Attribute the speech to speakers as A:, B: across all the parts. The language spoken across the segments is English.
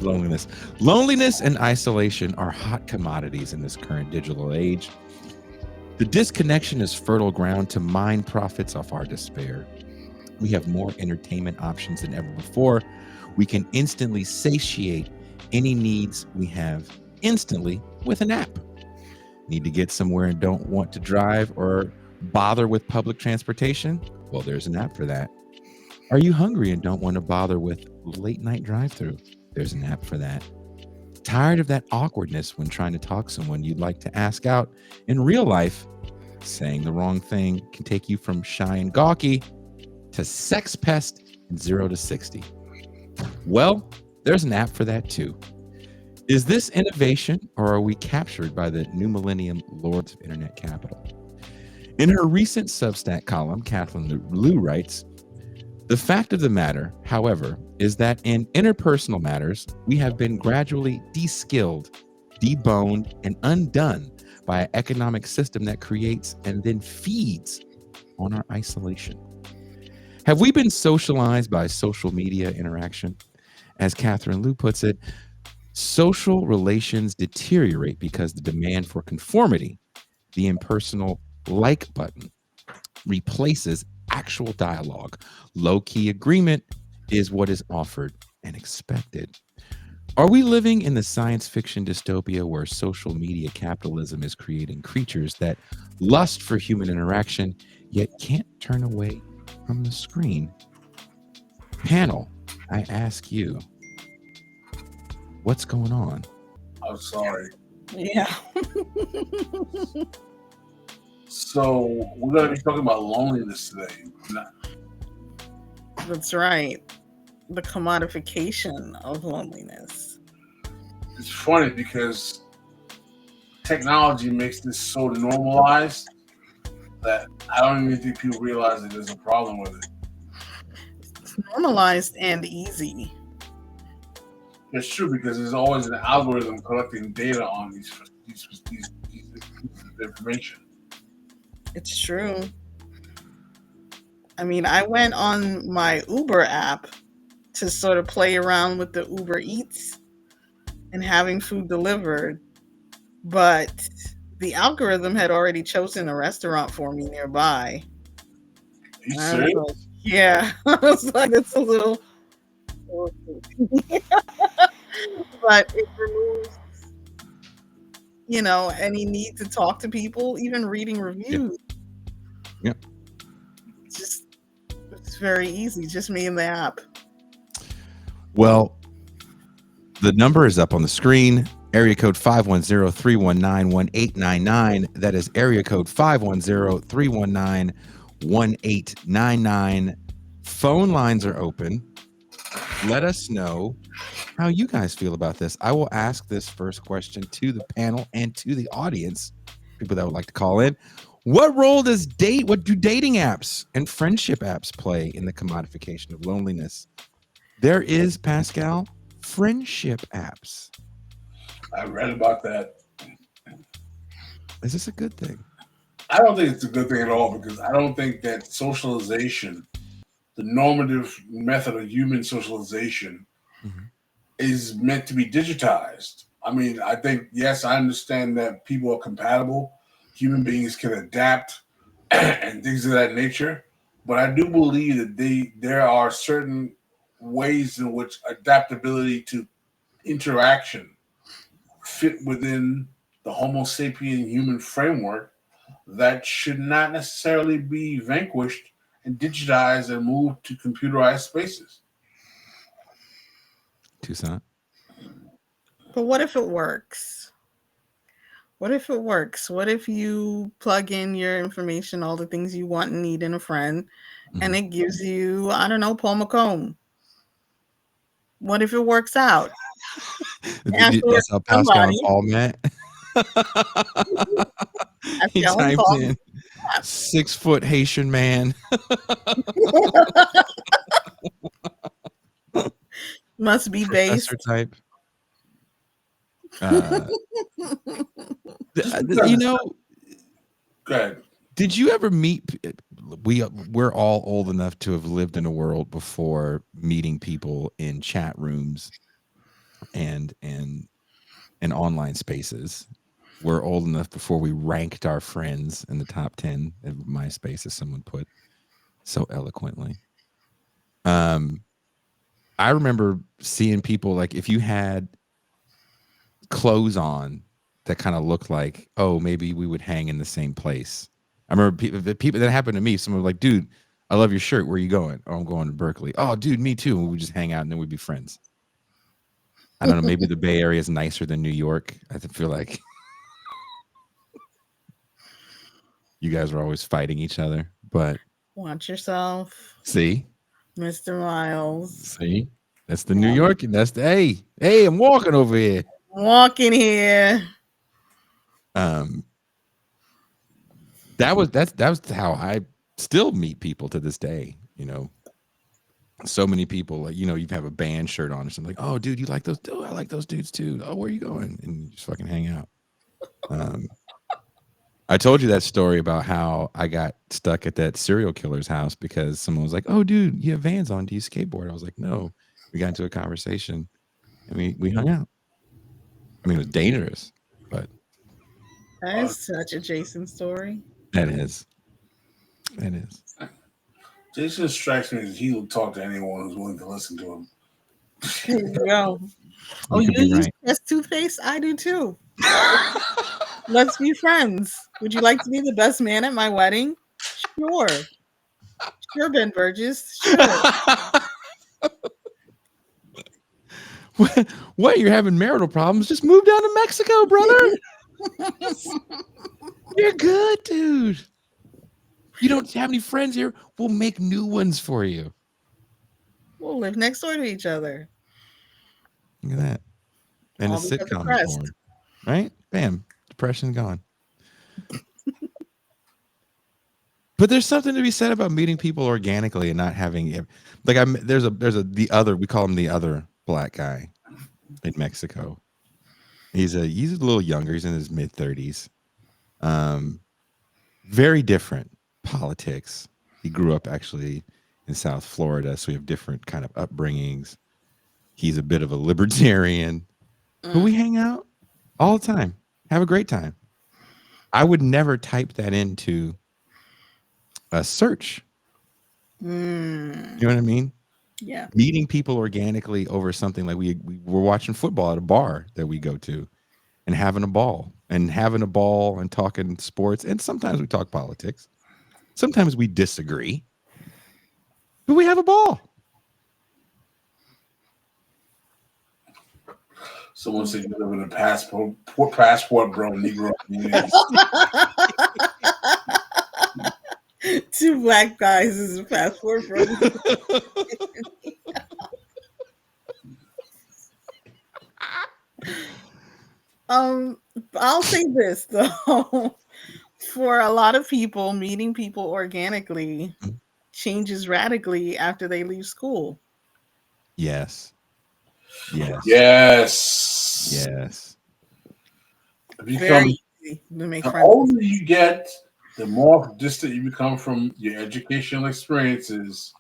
A: Loneliness. Loneliness and isolation are hot commodities in this current digital age. The disconnection is fertile ground to mine profits off our despair. We have more entertainment options than ever before. We can instantly satiate any needs we have instantly with an app. Need to get somewhere and don't want to drive or bother with public transportation? Well, there's an app for that. Are you hungry and don't want to bother with late night drive-through? There's an app for that. Tired of that awkwardness when trying to talk to someone you'd like to ask out in real life? Saying the wrong thing can take you from shy and gawky to sex pest in 0 to 60. Well, there's an app for that too. Is this innovation, or are we captured by the new millennium lords of internet capital? In her recent Substack column, Kathleen Liu writes, the fact of the matter, however, is that in interpersonal matters, we have been gradually de-skilled, deboned, and undone by an economic system that creates and then feeds on our isolation. Have we been socialized by social media interaction? As Catherine Liu puts it, social relations deteriorate because the demand for conformity, the impersonal like button, replaces actual dialogue. Low-key agreement is what is offered and expected. Are we living in the science fiction dystopia where social media capitalism is creating creatures that lust for human interaction, yet can't turn away from the screen? Panel, I ask you, what's going on?
B: I'm sorry.
C: Yeah.
B: So we're going to be talking about loneliness today.
C: That's right. The commodification of loneliness.
B: It's funny because technology makes this so normalized that I don't even think people realize that there's a problem with it.
C: It's normalized and easy.
B: It's true because there's always an algorithm collecting data on these pieces of information.
C: It's true. I mean, I went on my Uber app to sort of play around with the Uber Eats and having food delivered, but the algorithm had already chosen a restaurant for me nearby.
B: Are you serious?
C: Like, yeah. I was like, it's a little... but it removes, any need to talk to people, even reading reviews.
A: Yep.
C: It's very easy, just me and the app.
A: Well, the number is up on the screen. Area code 510-319-1899. That is area code 510-319-1899. Phone lines are open. Let us know how you guys feel about this. I will ask this first question to the panel and to the audience, people that would like to call in. What do dating apps and friendship apps play in the commodification of loneliness? There is, Pascal, friendship apps.
B: I read about that.
A: Is this a good thing?
B: I don't think it's a good thing at all because I don't think that socialization, the normative method of human socialization, is meant to be digitized. I mean, I think, yes, I understand that people are compatible. Human beings can adapt and things of that nature. But I do believe that there are certain ways in which adaptability to interaction fit within the Homo sapien human framework that should not necessarily be vanquished and digitized and moved to computerized spaces.
A: Toussaint.
C: But what if it works? What if it works? What if you plug in your information, all the things you want and need in a friend, and it gives you, I don't know, Paul McComb? What if it works out?
A: That's how Pascal and Paul met. He typed in 6-foot Haitian man.
C: Must be based.
A: Type.
B: Go ahead.
A: Did you ever meet? We're all old enough to have lived in a world before meeting people in chat rooms and online spaces. We're old enough before we ranked our friends in the top 10 of MySpace, as someone put so eloquently. I remember seeing people, like, if you had clothes on that kind of looked like, oh, maybe we would hang in the same place. I remember people that happened to me. Someone was like, dude, I love your shirt. Where are you going? Oh, I'm going to Berkeley. Oh, dude, me too. And we just hang out and then we'd be friends. I don't know. Maybe the Bay Area is nicer than New York. I feel like you guys were always fighting each other, but
C: Watch yourself,
A: see,
C: Mr. Myles.
A: see, that's the New York, and that's the hey, I'm walking over here.
C: Walking here.
A: That was how I still meet people to this day. You know, so many people, like, you know, you have a band shirt on or something, like, oh, dude, you like those? Oh, I like those dudes too. Oh, where are you going? And you just fucking hang out. I told you that story about how I got stuck at that serial killer's house because someone was like, oh, dude, you have Vans on. Do you skateboard? I was like, no. We got into a conversation and we hung out. I mean, it was dangerous, but
C: That is such a Jason story.
A: that is. It is.
B: Jason strikes me as he will talk to anyone who's willing to listen to him.
C: There you go. Oh,
A: You
C: you
A: could be
C: use
A: right.
C: best toothpaste? I do too. Let's be friends. Would you like to be the best man at my wedding? Sure. Sure, Ben Burgess. Sure.
A: What? You're having marital problems? Just move down to Mexico, brother. You're good, dude. You don't have any friends here. We'll make new ones for you.
C: We'll live next door to each other.
A: Look at that. And
C: All
A: a
C: because
A: sitcom is
C: depressed.
A: born. Right? Bam. Depression gone. But there's something to be said about meeting people organically and not having, like, there's the other, we call him the other black guy in Mexico. He's a little younger. He's in his mid 30s. Very different politics. He grew up actually in South Florida, so we have different kind of upbringings. He's a bit of a libertarian, but we hang out all the time. Have a great time. I would never type that into a search. You know what I mean?
C: Yeah.
A: Meeting people organically over something, like we were watching football at a bar that we go to and having a ball and talking sports. And sometimes we talk politics. Sometimes we disagree, but we have a ball.
B: Someone said you live in a passport bro Negro community.
C: Two black guys is a passport, bro. I'll say this though. For a lot of people, meeting people organically changes radically after they leave school.
A: Yes.
B: Yes.
A: Yes.
C: Very easy to make
B: the
C: friends.
B: older you get, the more distant you become from your educational experiences,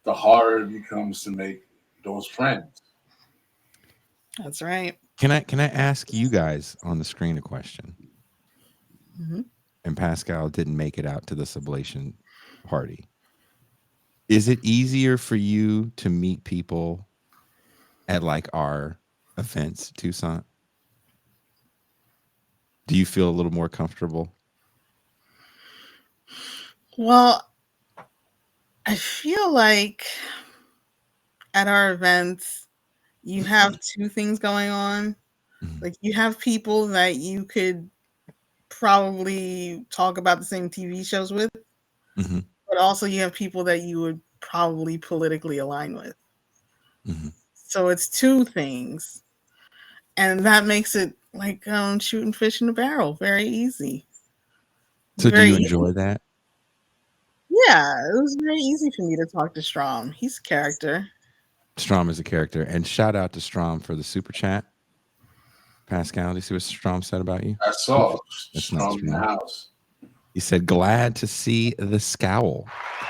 B: the harder it becomes to make those friends.
C: That's right.
A: Can I ask you guys on the screen a question?
C: Mm-hmm.
A: And Pascal didn't make it out to the Sublation party. Is it easier for you to meet people at, like, our events, Toussaint? Do you feel a little more comfortable?
C: Well, I feel like at our events, you have two things going on.
A: Mm-hmm.
C: Like, you have people that you could probably talk about the same TV shows with,
A: Mm-hmm.
C: but also you have people that you would probably politically align with.
A: Mm-hmm.
C: So it's two things. And that makes it like shooting fish in a barrel. Very easy.
A: So
C: Very
A: do you enjoy that?
C: Yeah, it was very easy for me to talk to Strom. He's a character.
A: Strom is a character. And shout out to Strom for the super chat. Pascal, do you see what Strom said about you?
B: I saw
A: That's not
B: Strom in the house.
A: He said, glad to see the scowl.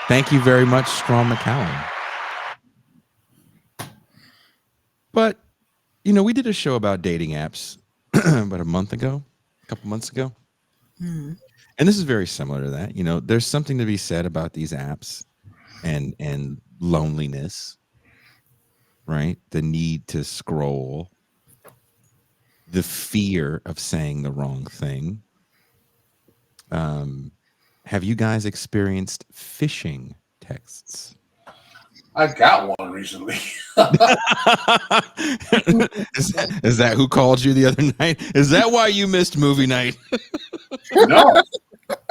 A: Thank you very much, Strom McCallum. But, we did a show about dating apps about a couple months ago.
C: Mhm.
A: And this is very similar to that. There's something to be said about these apps and loneliness, right? The need to scroll, the fear of saying the wrong thing. Have you guys experienced phishing texts?
B: I got one recently.
A: is that who called you the other night? Is that why you missed movie night?
B: No,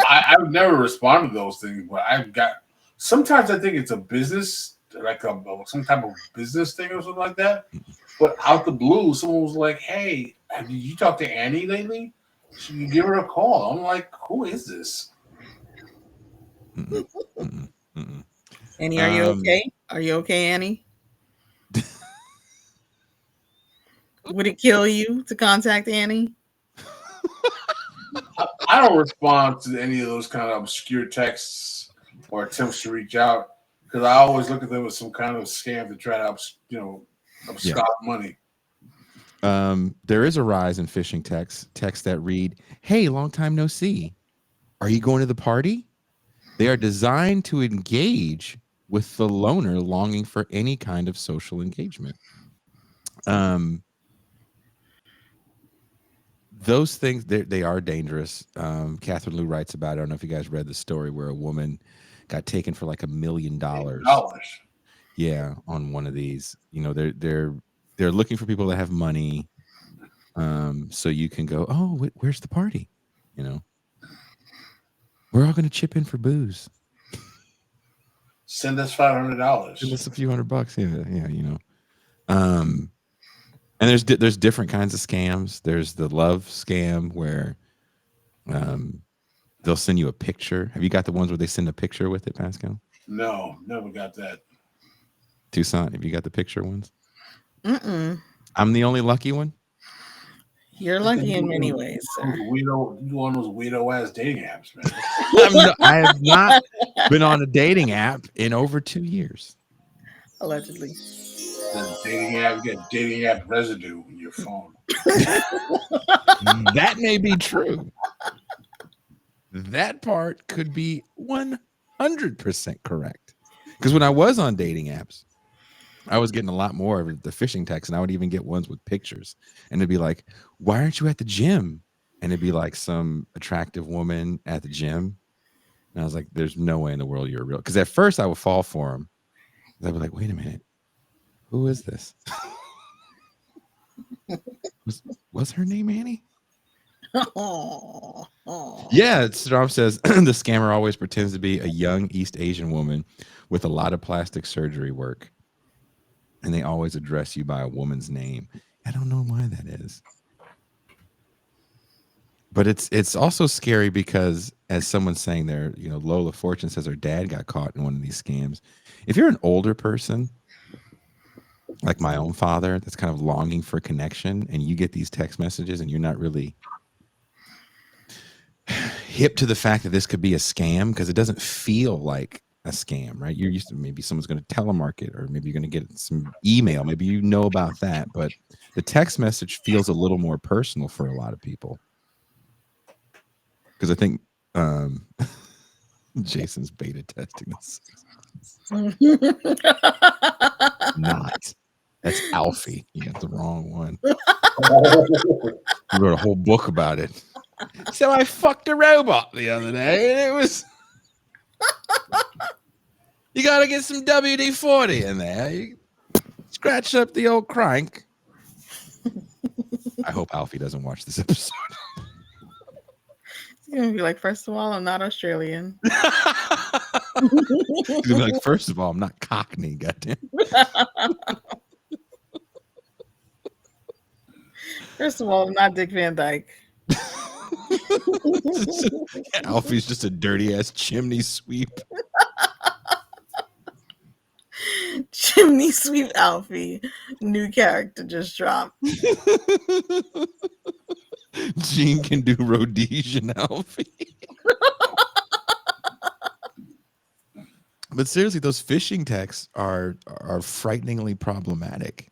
B: I've never responded to those things, but I've got. Sometimes I think it's a business, like some type of business thing or something like that. But out the blue, someone was like, "Hey, did you talk to Annie lately? Should you give her a call?" I'm like, "Who is this?"
A: Mm-mm, mm-mm, mm-mm.
C: Annie, are you okay? Are you okay, Annie? Would it kill you to contact Annie?
B: I don't respond to any of those kind of obscure texts or attempts to reach out because I always look at them as some kind of scam to try to, abscond money.
A: There is a rise in phishing texts that read, "Hey, long time no see. Are you going to the party?" They are designed to engage with the loner longing for any kind of social engagement. Those things, they are dangerous. Catherine Lou writes about it. I don't know if you guys read the story where a woman got taken for like $1 million.
B: $8.
A: Yeah, on one of these. They're looking for people that have money, so you can go, "Oh, where's the party?" We're all going to chip in for booze.
B: Send us $500.
A: Send us a few $100. Yeah. And there's different kinds of scams. There's the love scam where they'll send you a picture. Have you got the ones where they send a picture with it, Pascal?
B: No, never got that.
A: Toussaint, have you got the picture ones?
C: Mm-mm.
A: I'm the only lucky one.
C: You're lucky in many ways, sir.
B: You on those weirdo ass dating apps, man.
A: I have not been on a dating app in over 2 years.
C: Allegedly.
B: The dating app, you got dating app residue in your phone.
A: That may be true. That part could be 100% correct. Because when I was on dating apps, I was getting a lot more of the phishing texts, and I would even get ones with pictures. And it'd be like, "Why aren't you at the gym?" And it'd be like some attractive woman at the gym. And I was like, "There's no way in the world you're real." Because at first I would fall for them. I'd be like, "Wait a minute, who is this?" was her name Annie? Yeah, Strom says the scammer always pretends to be a young East Asian woman with a lot of plastic surgery work, and they always address you by a woman's name. I don't know why that is, but it's also scary because, as someone's saying there, Lola Fortune says her dad got caught in one of these scams. If you're an older person, like my own father, that's kind of longing for connection, and you get these text messages and you're not really hip to the fact that this could be a scam, because it doesn't feel like a scam, right? You're used to maybe someone's going to telemarket, or maybe you're going to get some email. Maybe you know about that, but the text message feels a little more personal for a lot of people. Because I think Jason's beta testing this. Not. That's Alfie. You got the wrong one. He wrote a whole book about it. So I fucked a robot the other day, and it was. You got to get some WD-40 in there. You scratch up the old crank. I hope Alfie doesn't watch this episode.
C: He's gonna be like, first of all, I'm not Australian.
A: He's gonna be like, first of all, I'm not Cockney, goddamn.
C: First of all, I'm not Dick Van Dyke.
A: Alfie's just a dirty ass chimney sweep.
C: Chimney Sweep Alfie. New character just dropped.
A: Gene can do Rhodesian Alfie. But seriously, those phishing texts are frighteningly problematic.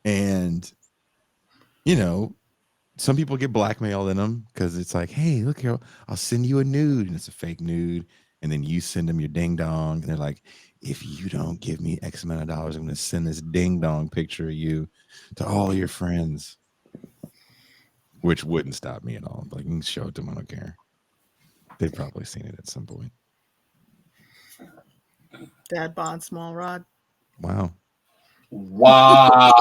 A: And you know, some people get blackmailed in them because it's like, hey, look here, I'll send you a nude, and it's a fake nude, and then you send them your ding dong, and they're like, if you don't give me X amount of dollars, I'm going to send this ding dong picture of you to all your friends, which wouldn't stop me at all. Like, you can show it to them, I don't care. They've probably seen it at some point.
C: Dad bod, small rod.
A: Wow.
B: Wow.